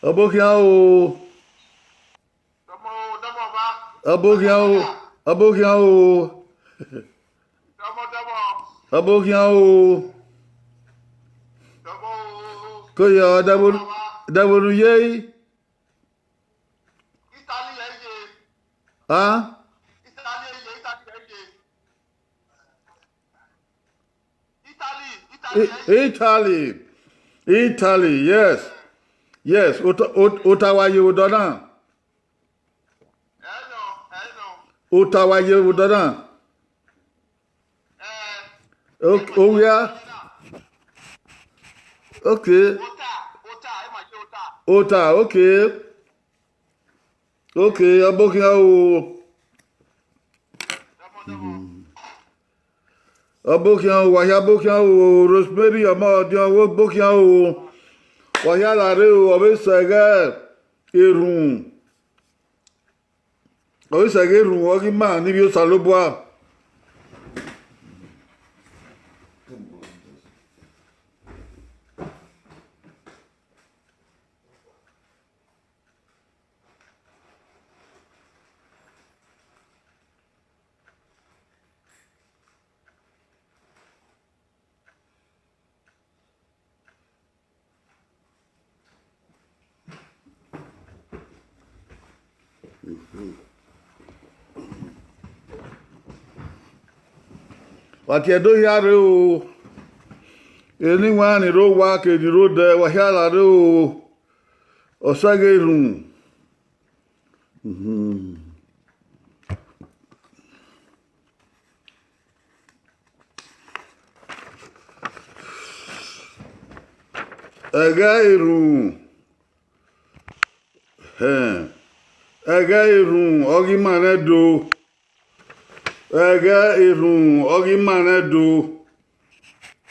Abokiao. Abokiao. Abokiao. Abokiao. Koya dabonu ye. Ah? Italy, yes. Yes, Ottawa you dona. Ottawa you dona. Oh yeah. Okay. Ota, okay. Okay, Abokian, wahya bokian, Rosemary, Amadian, wo bokian, wahya lare, obesege, erun. Obesege erun, ogi man, nibi o salobwa. Wati edo yare o. Anyone ni ro wa ke ni ro de wahya lare o. Osage erun. Ega erun. Ega erun ogi manedo. Ega erun ogi manedo.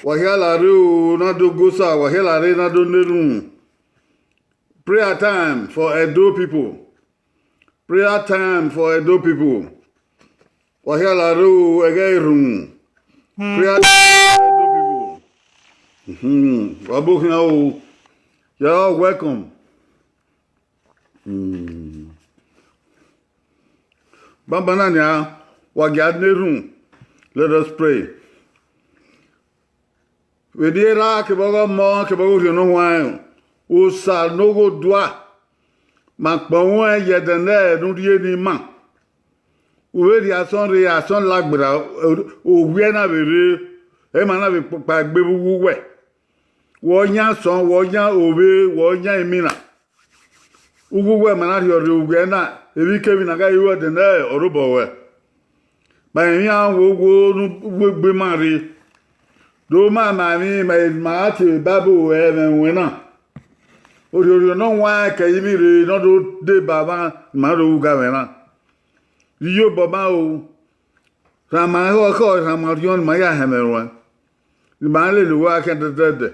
Wahya lare o na do gosa wahya lare na do nerun. Prayer time for Edo people. Prayer time for Edo people. Wahya lare o ega erun. Prayer time for Edo people. Wabokin o. You're all welcome. Bambananya wagadnerun. Let us pray. Wedira ke bogo mo ke bogo no wan. O sa no go doa. Makpon yedene no die ni ma. We reason lagbra o wi na bere e ma na be pa gbebu we. Wo nya son wo nya obe wo nya imina. Ugugwe mana ri ugwe na ebi kebi na ga iwo de na orubo we. Ba yin an wo nu gbegbe mari. Do ma mi ma ti babu we me na. Ori no wa ka yimi re no do de baba ma ro uga we na. Yo baba o. Rama ho ko rama rion ma ya hemerwa. Ma le lu wa ka de.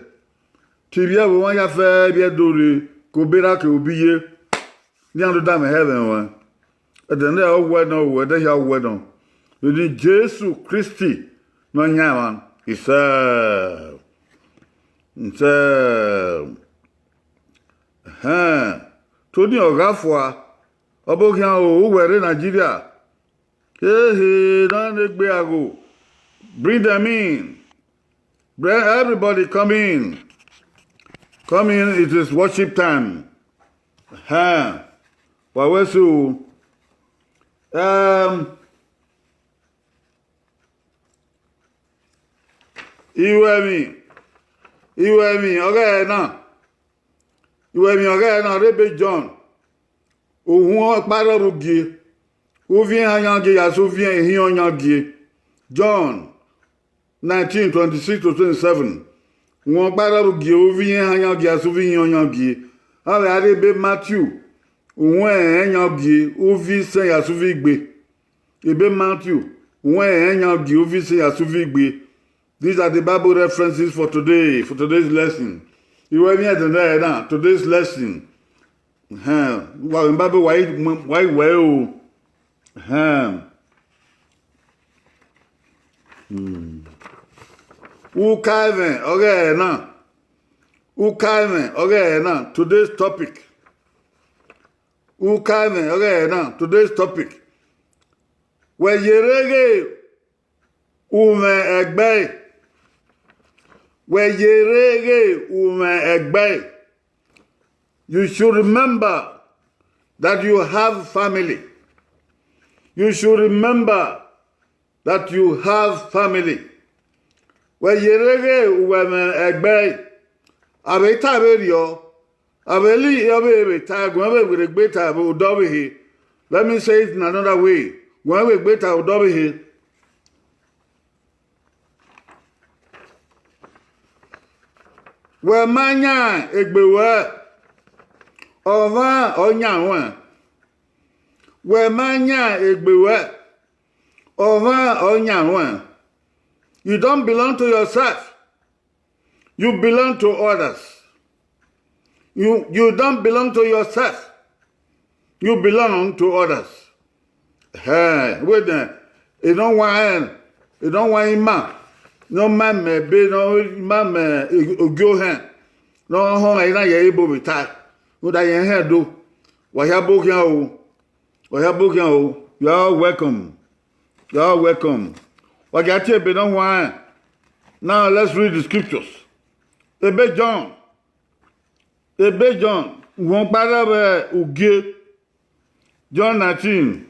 Tibia wo ya fe bia dori ko bera ke obiye. Ni ando da me heaven wa. Eden there we no de ya we no. Ni Jesus Christi no nya wan. Isa. Tony Ogafwa Obokian o were Nigeria. Hey, don't egbe ago. Bring them in. Bring everybody come in. Come in, it is worship time. Wawesu. Iwemi, okay now. Iwemi, okay now, Rebe John. Ohun paro rugi. Ou vient hanyangi ya so vient hanyangi. John 19:26 to 27. Won paro rugi ou vient hanyangi ya so vient hanyangi. Awe Rebe Matthew. Ohun hanyangi ou vient sen ya so vigbe. Ebe Matthew. Ohun hanyangi ou vient sen ya so vigbe. These are the Bible references for today, for today's lesson. You were here now, today's lesson. Well, in Bible, why well? Okay, now. Okay, now. Today's topic. Ukame, okay, now, today's topic. Where yerege ume egbe. Where yerege ume egbe. You should remember that you have family. You should remember that you have family. Where yerege ume egbe. Abeta berio. Abeli yabe beta gwabe with beta udobihi. Let me say it in another way. Gwabe beta udobihi. Where manya egbewe. Ova onyawa. Where manya egbewe. Ova onyawa. You don't belong to yourself. You belong to others. You don't belong to yourself. You belong to others. Hey, wait there. You don't want man. No man may be no man may go hand. No home I not able to tie. What I hear do? What you book you? What you book you? You're welcome. You're welcome. What you tell me don't want. Now let's read the scriptures. Ebe John, wọ́n padà bẹ̀ ògé, John 19,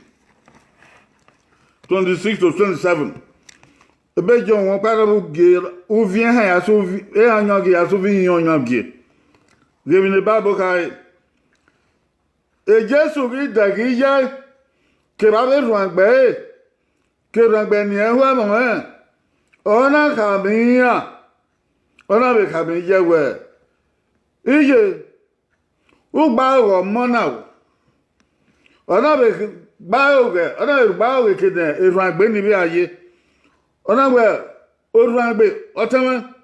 26 to 27. Ebe John wọ́n padà bẹ̀ ògé, ó vient hàn yà sóvi, é hàn yàn gé yà sóvi yàn yàn gé. Gèmí ní Bible káyé. E Jésù kì í dàgí yẹ, kèbá bẹ̀ rùnàgbẹ́, kèrùnàgbẹ́ ni ẹ̀ hùwà mọ̀ ẹ̀, ọ̀nà kàmí yà, ọ̀nà bẹ̀ kàmí yẹ wẹ̀. Iye ugba ọgọ mọna ọ̀nà be gba oge kede eru agbe ni bi ayé ọ̀nà we oru agbe otema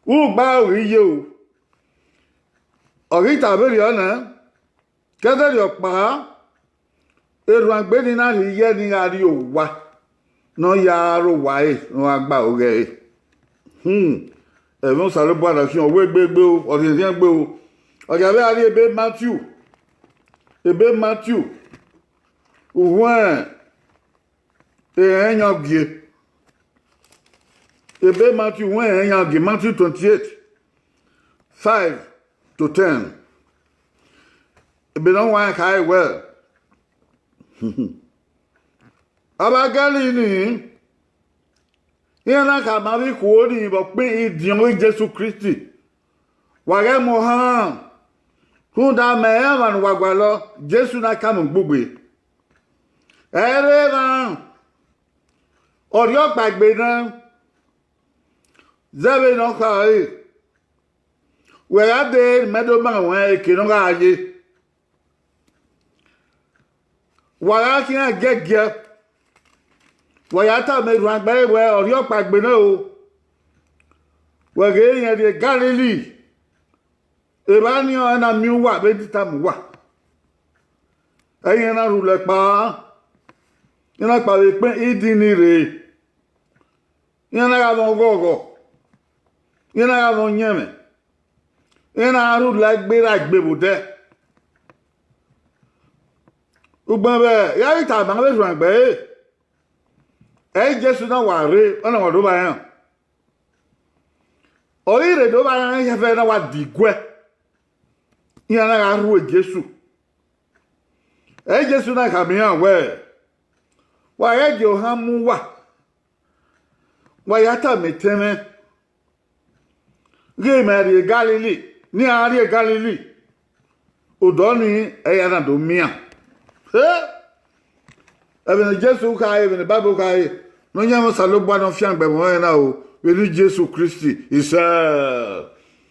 ugba oge iye o ori taberi ọ̀nà kedere opa eru agbe ni na ri ye ni ari o wa no ya ro wa no agba oge ẹ̀mọ́ sàrẹ́ bọ́ àdàkí ọ̀wọ́ gbégbé o ọ̀dìnrín gbé o ọ̀gá bẹ́ẹ̀ àrí ebe Matthew òhun ẹ̀yàn gíe ebe Matthew òhun ẹ̀yàn gíe Matthew 28 5 to 10 ebe náà wọ́n ká ẹ̀wẹ́ abagẹ́lì nìyí Yana ka mabi kuoni bo pin idion Jésù Kristi. Wage mo han. Kunda me evan wagwalo Jésù na ka mo gbogbe. Ere ran. Ori opagbe na. Zebe no ka e. We ade medo ma won e ke no ga aye. Wa ki na gege. Wayata me rangbe we ori opagbe na o we ge yen de Galilee e ba ni ona mi wa be ti ta mu wa eyin na ru le pa ina pa we pe idi ni re ina ga mo gogo ina ga mo nyeme ina ru la gbe ra gbe bude ugbon be ya ita ma be rangbe Jésù náà wà rí ọ̀nà ọ̀dọ́ bá yẹn. Orí rẹ̀ tó bá yẹn yẹ fẹ́ náà wà dìgbẹ́. Ìyẹn náà rú Jésù. Jésù náà kà mìíràn wẹ̀. Wà yẹ jẹ́ ọ̀hán mú wà. Wà yẹ tà mí tẹ́mẹ́. Rí mẹ́rin Galilee ní àárín Galilee. Ọ̀dọ́ ni ẹ̀yà náà tó mìíràn. Ẹ̀bìnrin Jésù káyé, ẹ̀bìnrin Bible káyé. No nyamo salobwa no fiang be mo na o we need Jesus Christ. He said,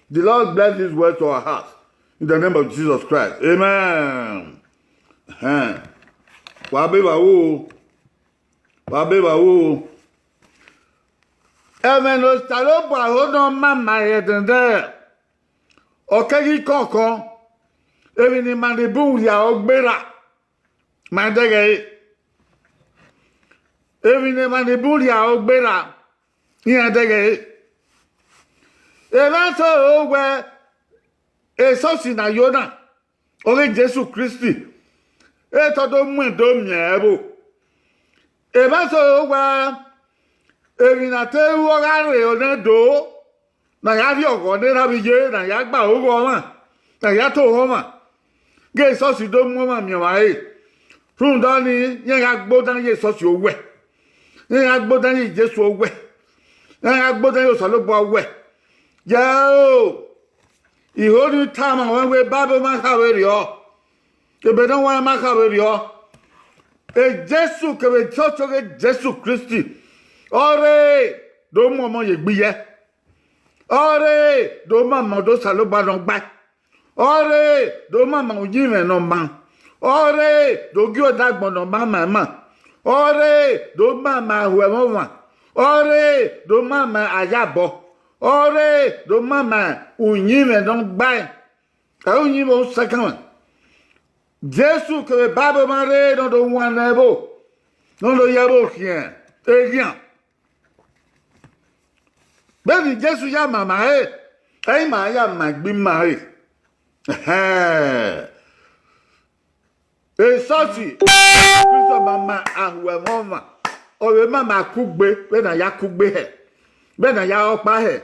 the Lord bless this word to our hearts in the name of Jesus Christ. Amen. Wa be ba wo. Amen. O salobwa ho no mama ye dende. Okegi kokon. Ebi ni mandibu ya ogbera. Mandege Ebi ne mani buri a ogbera ni adege. Eba so ogwe e so si na Yona. Ore Jésù Kristi. e to do mu do miebo e ba so wa e na te wo ga re o na do na ya bi ogo de na bi je na ya gba ogo ma na ya to ho ma ge so si do mu ma mi wa e fun do ni yen ga gbo dan ye so si o we yen ga gbo dan ye Jesu o we yen ga gbo dan ye so lo bo we yo I hold you time when we Bible man have rio. The bedon one man have rio. E Jesu ke we church ke Jesu Christi. Ore do momo ye gbiye. Ore do mama do salo ba don gba. Ore do mama oyin me no man. Ore do gi odagbon no mama. Ore do mama we mo wa. Ore do mama ayabo. Ore do mama unyime don gba ka unyime o sakan Jesu ke baba mare don do wanebo don do yabo kien e rien ben Jesu ya mama e ma ya magbi mare e soti Kristo mama ahwe mama o we mama kugbe be na ya kugbe he be na ya opa he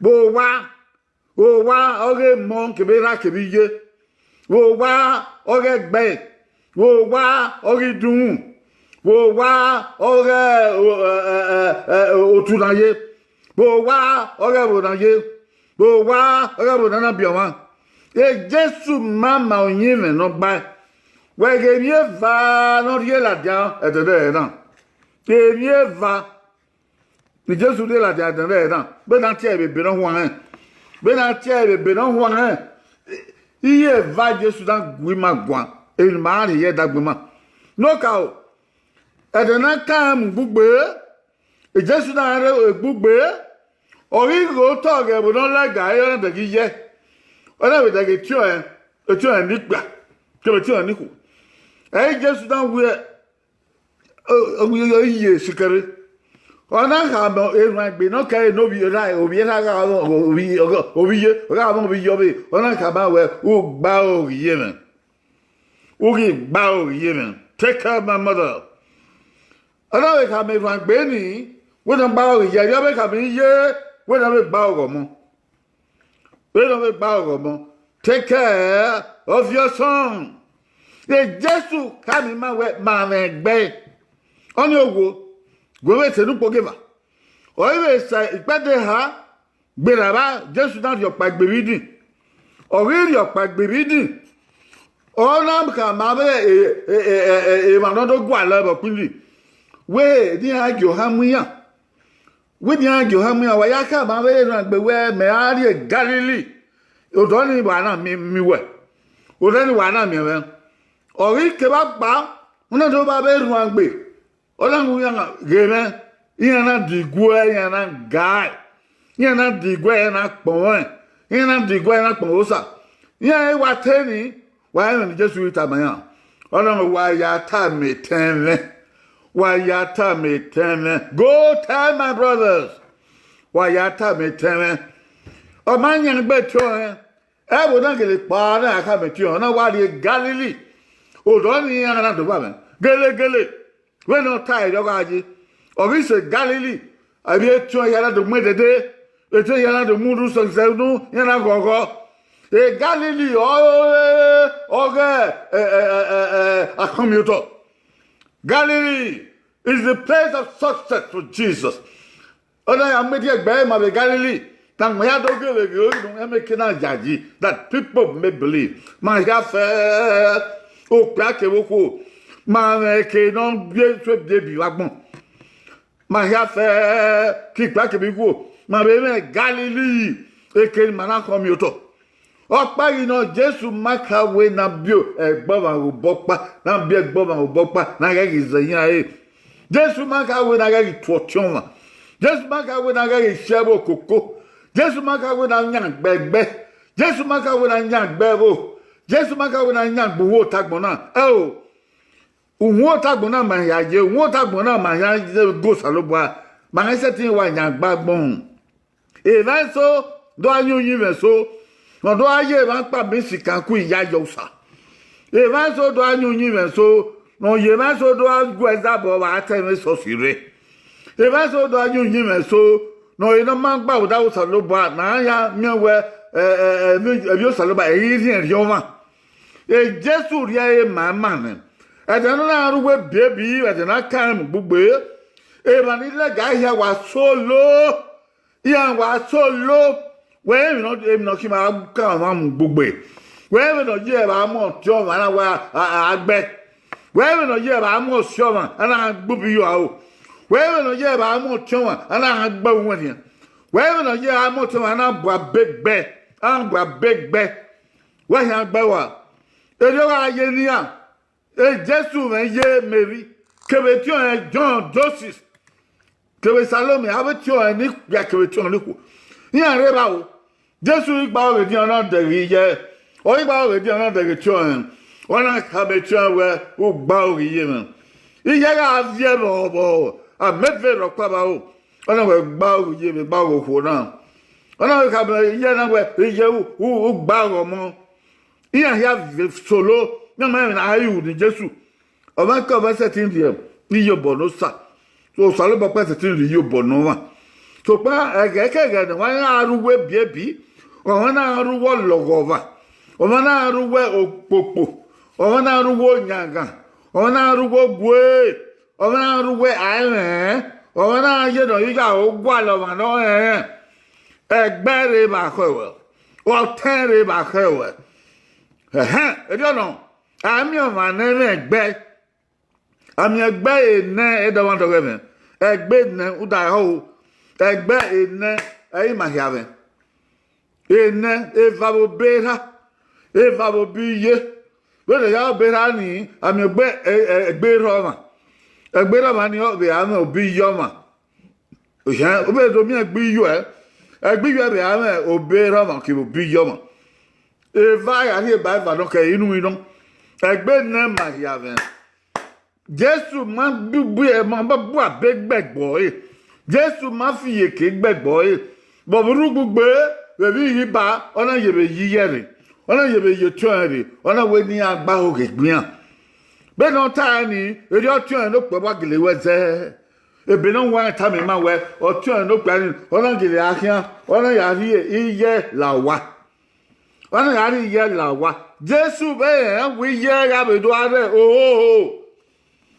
bo wa oge mon ke be ra ke bi ye wo wa oge gbe wo wa oge dun wo wa oge otunaye wo wa oge bonaye wo wa oge bonana bioma e Jesu mama onyime no gba we ge mi va no rie la dia e de na ke mi va ni Jesu de la dia de na be na tie be no ho an be na tie be no ho an iye va Jesu dan gwi magwa e ma ri ye dagbema no ka o e de na kam gbugbe e Jesu dan re gbugbe ori go to ge bo no la ga yo na de gi ye o na be de ge tio en ni gba ke be tio en ni ku e Jesu dan wi o ye sikare ona ha mo e ran gbe no ka no bi ra obi ra ga obi ye ra mo bi yo be ona ka ba we o gba o ye men o gi gba o ye men take care of my mother ona we ka me ran gbe ni we don ba o ye yo be ka mi ye we don be gba o mo we don be gba o mo take care of your son the Jesu ka mi ma we ma me gbe oni owo gowe tenu pogeva oiwe sa ipade ha gberaba Jesu na yo pagbiridi ori yo pagbiridi ona ka ma be e ma no do gwa la ba kunri we ni ajo hamuya we ni ajo hamuya wa ya ka ma be ran gbe we me ari Galilee odo ni wa na mi we odo ni wa na mi we ori ke ba pa una do ba be ran gbe Olangu yana geme yana digwe yana guy yana digwe yana pon yana digwe yana pon osa yana wa teni wa yana Jesu itabanya Olangu wa ya ta me tenle go tell my brothers wa ya ta me tenle o man yan gbe to e bo dan gele pa na aka me ti ona wa ri Galilee o do ni yana na do ba me gele when no tired of Aji, or is a Galilee, I be a 2 years to Medede, a 2 years to Mudu Sanzenu, Yanagogo, a Galilee, a commuter. Galilee is the place of success for Jesus. And I am making a bam of Galilee. That people may believe. My God, oh, Plake, ma ke non bien swept debut agbon ma ya fe ki pa ke bi go ma be me Galilee e ke mana ko mi oto opa yi no Jesu maka we na bio egbo ma o bopa na bi egbo ma o bopa na ga gi zeyin aye Jesu maka we na ga gi tuotion ma Jesu maka we na ga gi shebo koko Jesu maka we na nyan gbegbe Jesu maka we na nyan gbebo Jesu maka we na nyan gbo tagbon na Unwota gbona ma ya je unwota gbona ma ya go salobwa ma se tin wa nya gbagbon e va so do anyu yin ve so no do aye ba pa mi sikan ku iya yo sa e ma so do anyu nyi me so no ye ma so do agweza bo wa ateme so sire e ma so do anyu nyi me so no e no man gba uda so lo ba na ya mewe ebi o so lo ba e yin ri o ma e Jesu ri e ma ma ne e de no na ruwe bebi e de na kan gbugbe e ma ni le ga ya wa solo ya wa solo we mi no ki ma kan ma gbugbe we mi no je ba mo ti o ma na wa agbe we mi no je ba mo si o ma ana gbubi yo o we mi no je ba mo ti o ma ana agba won ni we mi no je ba mo ti o ma ana bua begbe an bua begbe we ya gba wa e jo wa ye ni a e Jesu me ye Mary kebe ti o John Joseph kebe Salome ave ti o ni ya kebe ti o ni ku ni an re ba o Jesu gba o di ona de ri ye o gba o di ona de ti o ona ka be ti o we o gba o ri ye me iye ga vie bo a medve ro pa ba o ona we gba o ri ye me gba o fo na ona ka be iye na we iye o gba o mo iye ya solo na ma na ayu ni Jesu o ma ko ba setin die iye bo no sa so salo ba pa setin ri yo bo no wa so pa ege de wa aruwe biebi o na aruwo logova o na aruwe opopo o na aruwo nyanga o na aruwo gwe o na aruwe aye o na ye do yiga o gwa lo ma no egbere ba ko o tere ba ko e do no ami o ma ne egbe ami egbe ene e do wan to ge egbe ne uda ho egbe ene e ma hiave ene eva bo bera eva bo biye we ya bera ni ami egbe roma ni o be ami obi yoma o ja o be do mi egbe yo egbe yo be ami obi roma ki obi yoma eva ya ni ba no ke inu egbe ne ma hiave Jesu ma bubu e ma ba bu abegbegbo Jesu ma fi yeke gbegbo bo buru gbugbe we bi yi ba ona yebe yiyere ona yebe yetuere ona we ni agba oge gbian be no ta ni eri otun no pe wa gele weze ebe no wa ta mi ma we otun no pe ni ona gele ahian ona ya ri iye lawa ona ya ri iye lawa Jesu be we ye ga be do are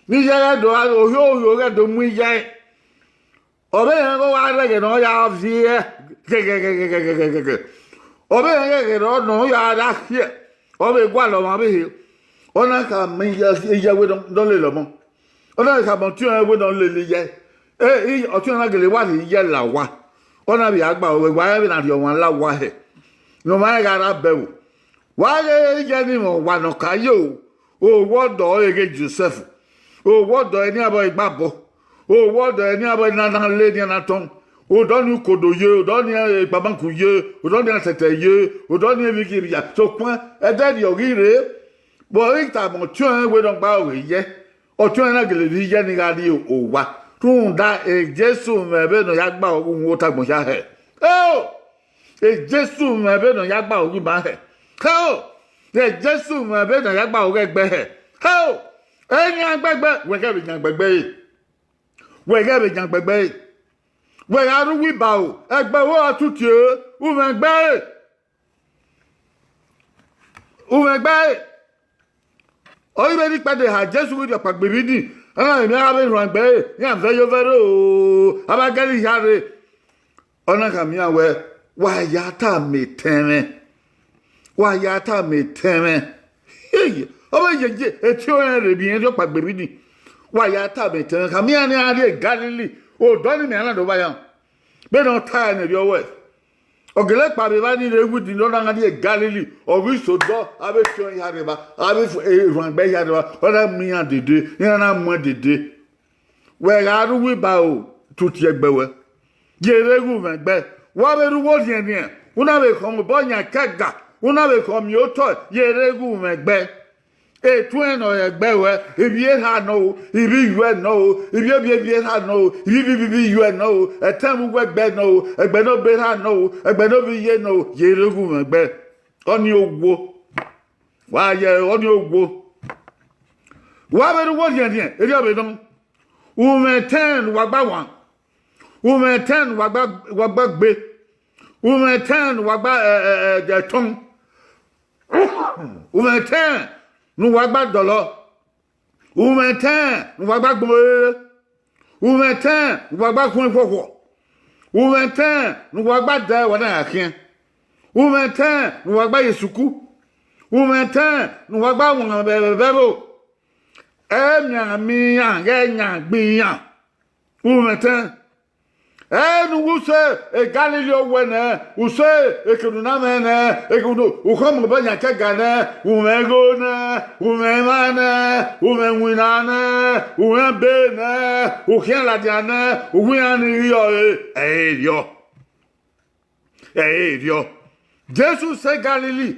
ni ye do are o ga do mu ye obe yan go wa re no ya vie obe yan no ya da hie obe gwa lo ma be ona ka mi ya we don le lo mo ona ka mo tu we don le ye o tu na gele wa ni ye la wa ona bi agba we wa bi na di won la wa he no ma ga ra be wo wa ye ni mo wa no ka yo o wo do ege Joseph o wo do ni abo igbabo o wodo eni abo na le ni na ton o do ni kodo ye o do ni babanku ye o do ni atete ye o do ni eviki ya so point e de di orire bo ita mo tun we don gba we ye o tun na gele ri ye ni ga ri o wa tun da Jesu me be no ya gba ohun o tagbon sha he Jesu me be no ya gba ohun ba he Jesu me be no ya gba ohun egbe he eni agbegbe we ke bi jan gbegbe we ga be jan gbegbe we aru wi ba o egbe wo atuti o me gbe o ibe ni pade ha Jesu wi opa gbe bi ni ana mi ara be ran gbe ni an fe yo vero o aba gari yare ona ka mi awe wa ya ta me teme hey o be je eti o re bi en opa gbe bi ni wa ya ta be ten ka mi ani ari Galilee o do ni mi ana do ba yan be no ta ni ri owo ogele pa be ba ni rewu di no na ari Galilee o wi so do abe ti o ya re ba abe ran gbe ya re ba o da mi an dede ni na mo dede we ga ru wi ba o tuti egbe we je rewu me gbe wa be ru wo di ni una be ko mo bo yan kega una be ko mi o to ye rewu me gbe tu eno egbe we ibi ha no ibi yu no ibi ha no ibi yu no etem we gbe no egbe no be ha no egbe no bi ye no ye regu egbe oni ogwo wa ye oni ogbo wa be wo yen yen eri obe don women 10 wa gba wan women 10 wa gba gbe women 10 wa gba de ton women 10 nu wa gba dolo women 10 nu wa gba gbo women 10 nu wa gba kun fofo women 10 nu wa gba da wa na akin women 10 nu wa gba yesuku women 10 nu wa gba won bebo enya mi yan enya gbi yan women 10 nu wuse e Galileo wena wuse e kununa mena e kunu ukhom ba nya ka gana women go na women mana women winana women be na ukhian la diana ukhian ni yo yo Jesus se Galilee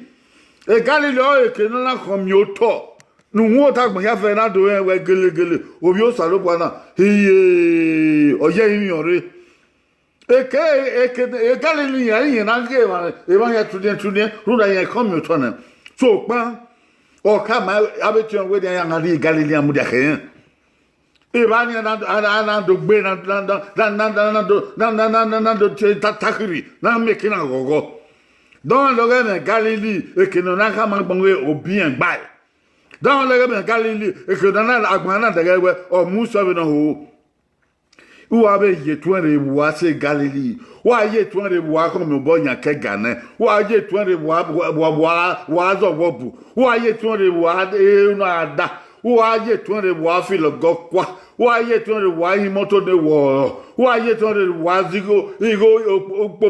e Galileo e kununa komyoto nu wota gbo ya fe na do we gelegele obi o salo bwana hiye oye yin ore eke Galilee yin na ge wa e ba ya tudien ruda yin komyoto na so pa o ka ma abetion we dia yan ri Galilee amu dia ken e ba ni na do gbe na do takiri na meki na gogo don lo ge Galilee e ke no na ka ma gbon we obi en gba don lo ge Galilee e ke na agbon na de we o mu so be no ho wa be ye tuere wa se Galilee wa ye tuere wa ko me bo nya ke gane wa ye tuere wa zo wobu wa ye tuere wa e no ada wa ye tuere wa fi lo gokwa wa ye tuere wa hi moto de wo wa ye tuere wa zigo igo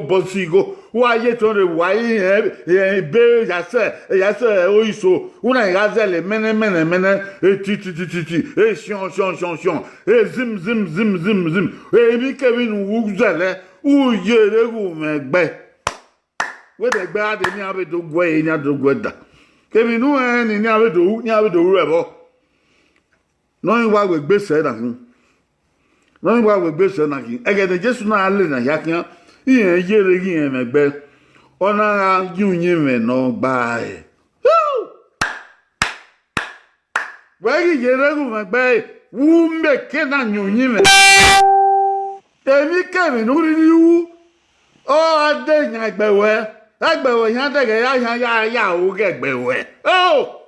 bosigo wa ye tuere wa e be ya se o iso una gazelle mene e ti e sion e zim e mi kevin wuzele u yere gu megbe we de gbe ade ni abedo gwe ni adogwe da kevin nu ni abedo rebo no wa we gbese na kin no wa we gbese na kin egede Jesu na ale na yakin iyen yere yin megbe ona yunyin me no gba e we yere gu megbe wu me ke na yunyin me emi kemi no ri wu o ade yan agbewe yan de ge ya o gegbewe o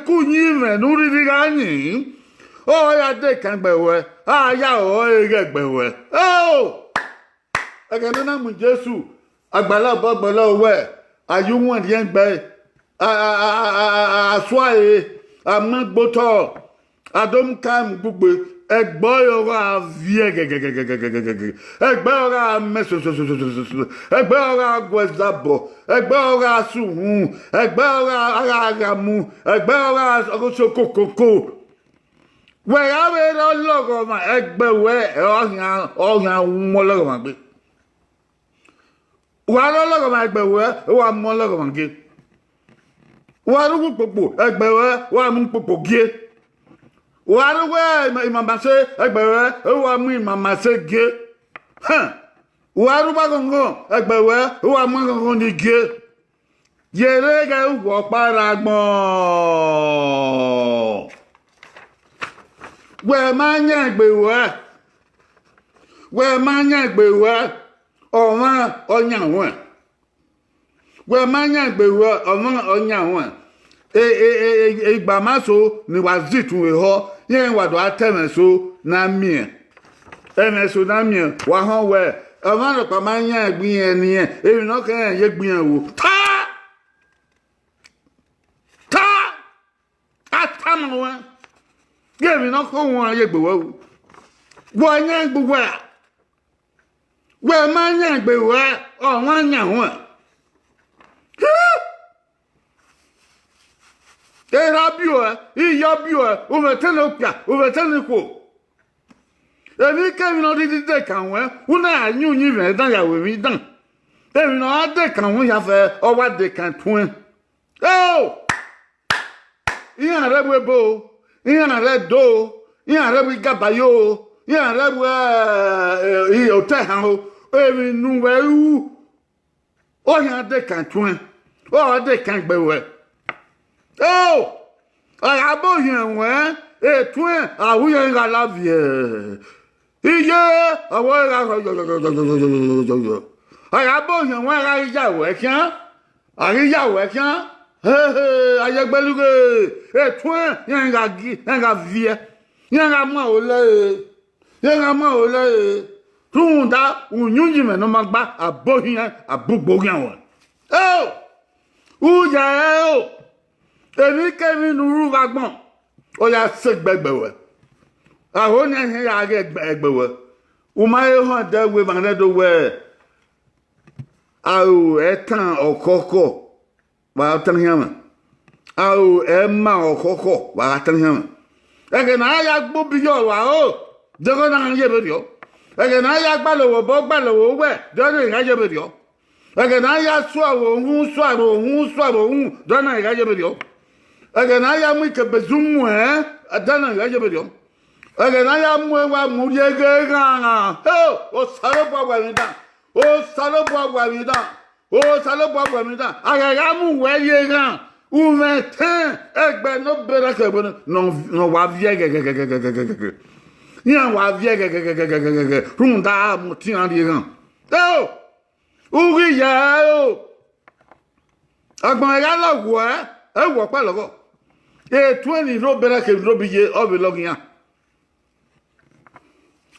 kunyime nuri gani o ya de kan gbewe ya o gegbewe o agana na mu Jesu agbala we ayunwon yen gbe aswae amagboto adom kam gbugbe egbo ora vie gegegegegegege egbo ora meso egbo ora gwezabo egbo ora suhun egbo ora agamu egbo ora okosokokoko we ave lo logo ma egbe we oyan mo logo ma gbe wa lo logo ma egbe we wa mo logo ma ge wa ru popo egbe we wa mu popo ge waruwe imamase egbewe wa mu imamase ge waruba gongo egbewe wa mu gongo ni ge yere ga ugo paragbon we ma nya egbewe owan onyanwe we ma nya egbewe owan onyanwe igba maso ni wazitun eho yen wado atemeso na mie emeso na mie wa han we omo ro pa ma yan egbin eni yen emi no kan ye gbin wo ta atamu we gemi no ko won ye gbewo wo yan gbugbo we ma yan gbewo o won yan won Erabio, Iyabio, Uvetenopia, Uvetenico. Evi kemi no di de kan we, una anyu yin ve dan ya we mi dan. Evi no ade kan we ya fe o wa de kan tun. Oh! Iyan re we bo, iyan re do, iyan re we gabayo, iyan re we o te han o. Evi nu we u. Oh, yeah, they can't twin. Oh, they can't be well. Oh, I have both here, well, a twin, I will love you. Yeah, I will. I have both here, well, I can't. I can't. I have beluga, a twin, yanga via, yanga maula. Tunda, unyujime no magba, a bohian, a bookbogian. Oh, Uja, every Kevin Ruvagmon. Oh, ya sick begbewe. I won't hear I get begbewe. Umayo hunt there with another way. Au etan or coco. While telling him. Au Emma or coco. While telling him. Again, I have Bobby. Oh, they're going to give you. Again, I have Ballow, Bob Ballow, where? Don't I have you? Again, I have swallow, who don't I have you? Again, I am with a bezoom, a done I have you. Again, I am where Mudia. Oh, Salapa Wamida. Oh, Salapa Wamida. Oh, Salapa Wamida. I am where you are. Ume ten, egbe no better no wavie. Yan wavie runda mutin andi gan. Oh! Uri ya o. Agbon ya lowo e wo pa logo. E 20 ro better ke ro biye obi logian.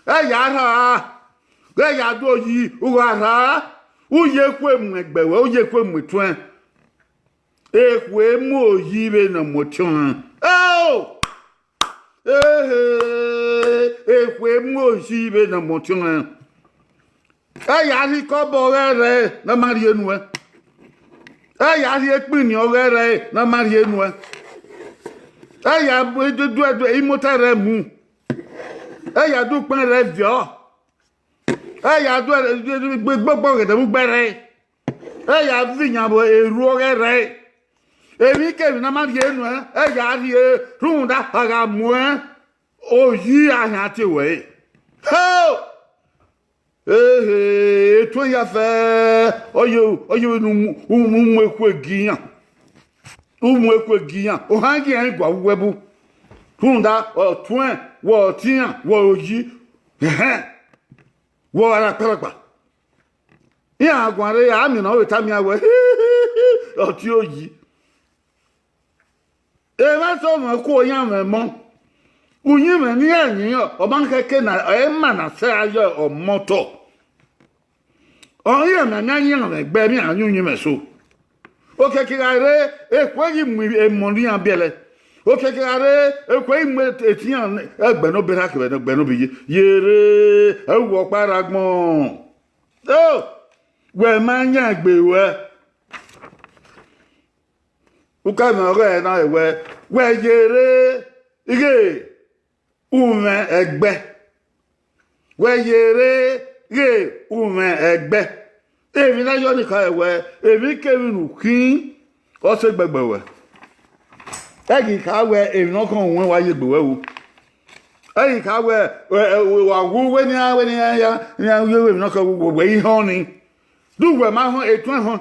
E ya ra. Ge ya do yi, u ra. U ye kwe mu egbewe, u ye kwe mu twen. Ekwe mo yibe na motion. Oh! Ekwe mo yibe na motion. Aya ri ko bo re na mari enu e. Aya ri epin ni o re na mari enu e. Aya bo do imota re mu. Aya du pin re vio. Aya do gbogbo re mu gbere. Aya viyan bo eru o re. Ebi ke na ma ye nu e ya ri runda aga mu o yi ahan ti we ho to ya fe oyo nu eku egiyan o hangi en gwa webu runda o twen wo tian wo yi wo ara parapa ya agware ya mi na o ta mi awe o ti o yi eva so mo ko yan me mo unyi me ni eyin o ban keke na e ma na se ayo o moto o ye me na yan me gbe mi anyun yin me so o keke are e ko yi mu e mo ri an biele o keke are e ko yi mu etian egbe no be ha ke no gbe no bi yere e wo paragbon o we ma yan gbe we uka na re na ewe we yere ige ume egbe we yere ge ume egbe emi na yo ni ka ewe emi kevin kin o se gbegbe we egi ka we emi no kan won wa ye gbe we o egi ka we wa wu we ni ya emi no kan we ho ni du we ma ho etun ho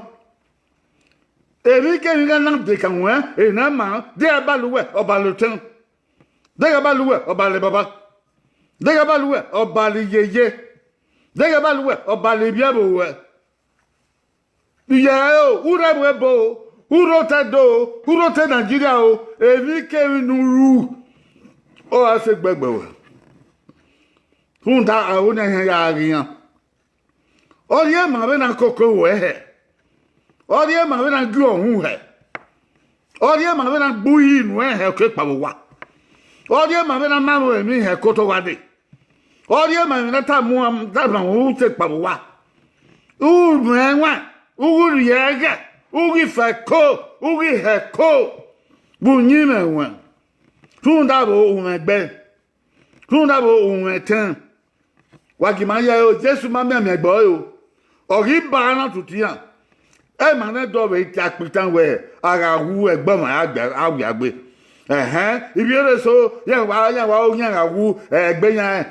Ebi ke mi gan nan de kan wa e na ma de abaluwe obaluten de abaluwe obale baba de abaluwe obale yeye de abaluwe obale biabo we iya o ura bo ebo uro te Nigeria o ebi ke mi nuru o ase gbegbe we funda awon ya ariyan o ye ma be na koko we he Orie ma na gu ohun he. Orie ma na buyi nu he ke pa wa. Orie ma na mamu emi he ko to wade. Orie ma na ta mu am ta na hu te pa wa. U nwa, u ri ega, u ri fa ko, u ri he ko. Bu nyi me wa. Tunda bo u megbe. Tunda bo u eten. Wa ki ma ye o Jesu ma me me gbo o. Ori ba na tutian. E ma na do we ti apitan we ara wu egbo ma agbe ibi ere so yan wa o yan awu egbe yan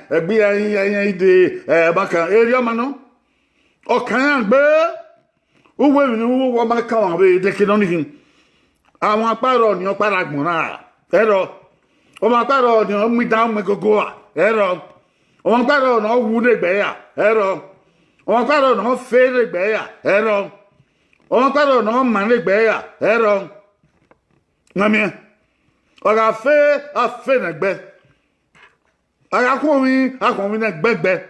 ide bakan eri o ma no o kan yan gbe uwe mi ni wo ma ka wa be de ke no ni àwọn aparo ni o para gbon na ero o ma aparo ni o mi down me gogo a ero o ma aparo no wu de gbe ya ero o ma aparo no fe de gbe ya ero o ma aparo no ma de gbe ya ero ngami o ga fe a fe na gbe aga ko mi na gbegbe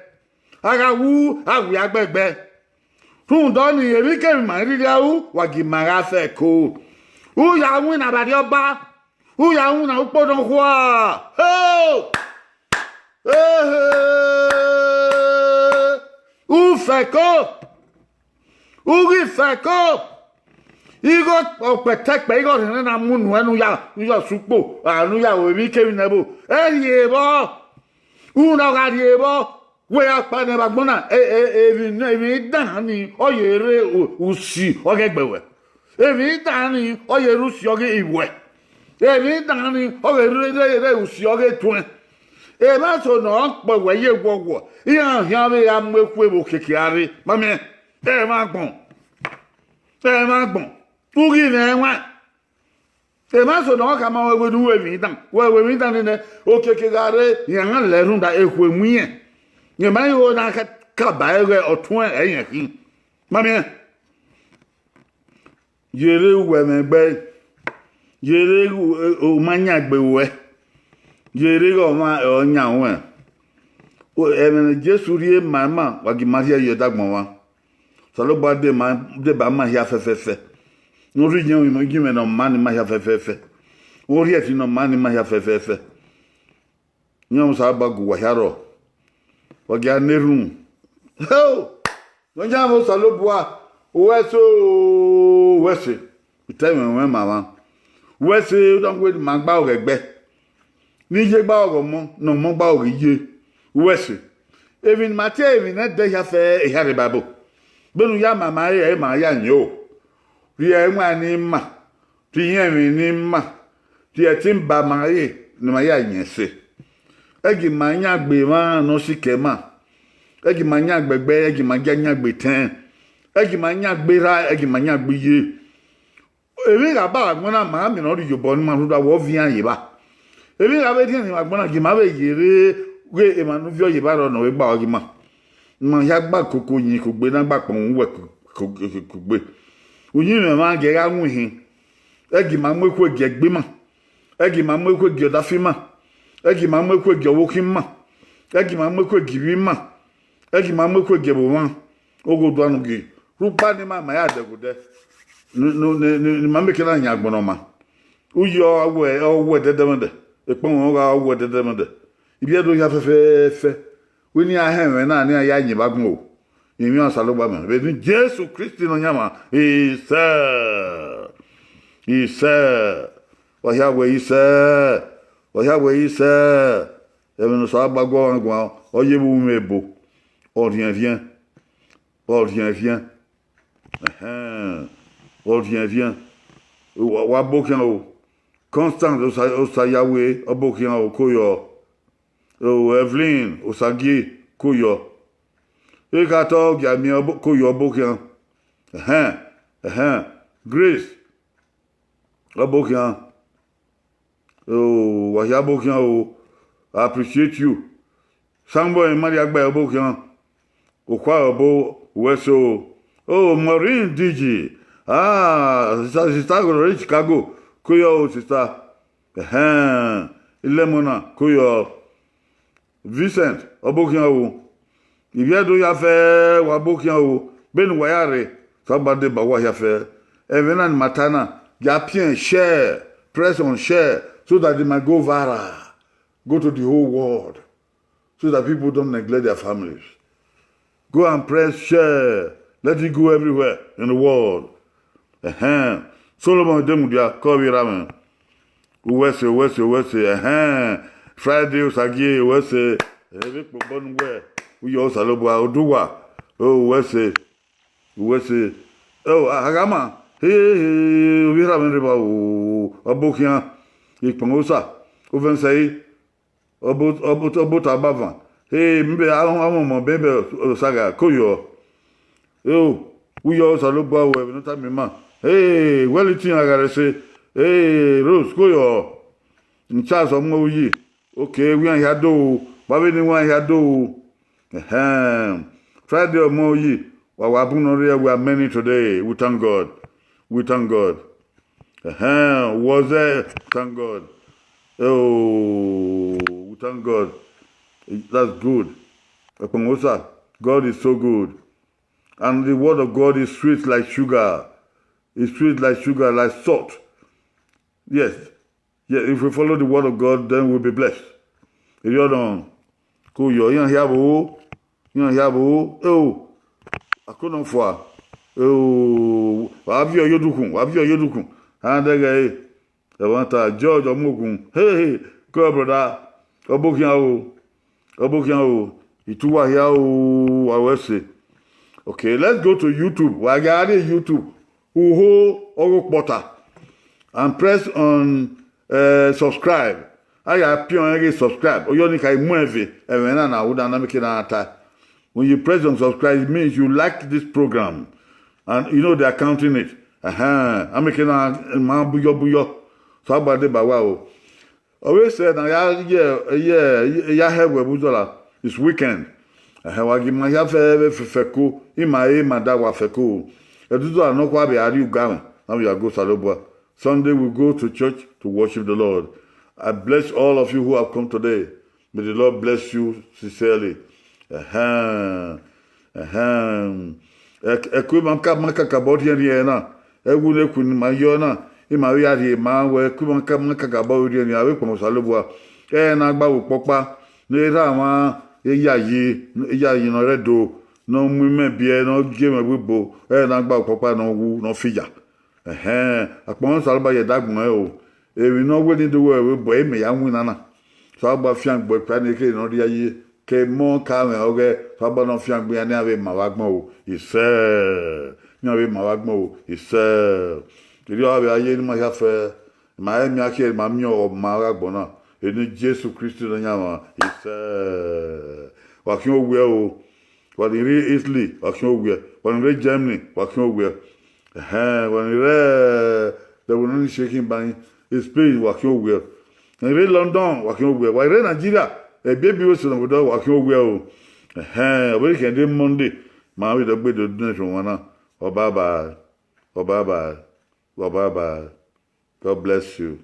aga wu awi agbegbe tun do ni eri ke mi ma ri awu wa gi mara fe ko u ya wu na ba di oba u ya wu na upo don kwa u fe ko u ri fe ko igo opetekpe igo na munu enu ya supo anu ya eri ke mi na bo ye bo u na ga ye bo we apa ne bagbona evi dani oyere usi ogegbewe evi dani oyere usi oge iwe evi dani oyere usi oge tun e ma so no pe we ye gwogo ihan hian be ya mekwe bo kekiare mami e ma gbon ugi ne wa e ma so no ka ma we du evi dan ne o kekigare yan le runda ekwe muye ye mai o na ka ba e otun eyan kin mami yere we megbe yere o manya gbe we yere o ma onya we o emen Jesu rie mama wa gi maria ye dagbon wa so lo gba de ba ma ya fefefe no ri yen o gi me no ma ni ma ya fefefe o ri e ti no ma ni ma ya fefefe nyom sa ba gu wa yaro ogia nerun ho no jamo salobua wese iteme we mama wese don we ma gba oregbe ni je gba oro mo no mo gba oriye wese even mate even na de ya fe e hare babo benu ya mama e ma ya nyo ri e nwa ni ma ti yen mi ni ma ti e tin ba ma ye ni ma ya yen se egi manya gbe ma no sikema egi manya gbegbe egi manya gbe ten egi manya gbera egi manya gbe ye ebi ga ba agbona ma mi no ri yobo ni ma ru da wo vi an ye ba ebi ga be tin ni agbona gi ma be yere we e ma nu vi oye ba ro no we gba ogi ma ya gba koko yin ko gbe na gba pon we ko gbe oyin me ma ge ga wu hin egi ma mo ko ge gbe ma egi ma mo ko ge da fi ma egi ma mo ko ge wo kin ma egi ma mo ko giwi ma egi ma mo ko ge bo ma ogodo anu gi rupa ni ma ya degude no ni ma me kila nya agbono ma uyo owo dedemede epon won ga owo dedemede ibi edo ya fefe we ni ahen na ni ya yin bagun o imi asalogba me be ni Jesus Christ no nyama isa wa ya we isa even so agbago ngwa oye bu mebo on vient on vient wa bokian o constant o sa yawe o bokian o koyo o Evelyn o sagie koyo e ka to gya mi o koyo bokian Grace o bokian o wa ya bokian o I appreciate you sambo e mari agba o bokian o kwa obo weso oh Maureen DJ sister go Chicago koyo sister Ilemona koyo Vincent obokian o ibiedo ya fe wa bokian o benu wayare sabade ba wa ya fe evenan matana ya pien share press on share so that they might go viral, go to the whole world, so that people don't neglect their families. Go and press share. Let it go everywhere in the world. Solomon Demudia, Kobe Ramen. Wese. Friday, Usagi, Wese. Evic Bonwe. We also Salobua, Oduwa. Oh, Wese. Oh, Agama. Hey, we have riba Abokian. Ikpongosa. Ovensei. Obot abavan. Hey, mbe alon bebe saga koyo. Oh, We also look boy we no time man. Hey, well it I gotta say, hey, Rose, go your in charge of Moyi. Okay, we ain't here do, but we didn't want here do. Friday or Moyi. We are many today. We thank God. We thank God. Was there? Thank God. Oh, we thank God. That's good. God is so good. And the word of God is sweet like sugar. It's sweet like sugar, like salt. Yes. Yeah, if we follow the word of God, then we'll be blessed. If you don't, cool, you don't have oh, I couldn't for. Oh, have you yodukun? And the guy, George Omogun. Hey, go, brother. Obokian, Ituwa here, I will say. Okay, let's go to YouTube. We are getting YouTube. Uho Orokpota. And press on subscribe. I appear on subscribe. Oyonika Imweve. When you press on subscribe, it means you like this program. And you know they are counting it. I'm making a man buyo. So about the bawao. Always said, it's weekend. Wagi ma ya feko ima madawa feko. Eduzo anokwa be ari ugame. Now we are go salobwa. Sunday we go to church to worship the Lord. I bless all of you who have come today. May the Lord bless you sincerely. Ekwe manka kabodi yana. Ewu ne kun ma yona. Ima wi ari ma we ekwe manka kabodi yana awe kwa salobwa. Na gba wo popa. Ne ra ma eya yi no redo no mume bie no game wibo na gba popa no wu no fija akpon salba ye dagun o ewi no we ni do we bo e me ya wu nana so agba fian gbo pa ni ke no ri aye ke mo ka me oge so agba no fian gbo ya ni ave ma wa gbon o ise ni ave ma wa gbon o ise ri ave aye ni ma ya fe ma e mi ake ma mi o ma wa gbon na eni Jesu Christ na nyama ise wakin ogwe o wani re Italy wakin ogwe wani re Germany wakin ogwe wani re the one shaking by Spain wakin ogwe wani re London wakin ogwe wani re Nigeria baby we so do wakin ogwe o we can do Monday ma we do gbe do donation wana o bye bye God bless you.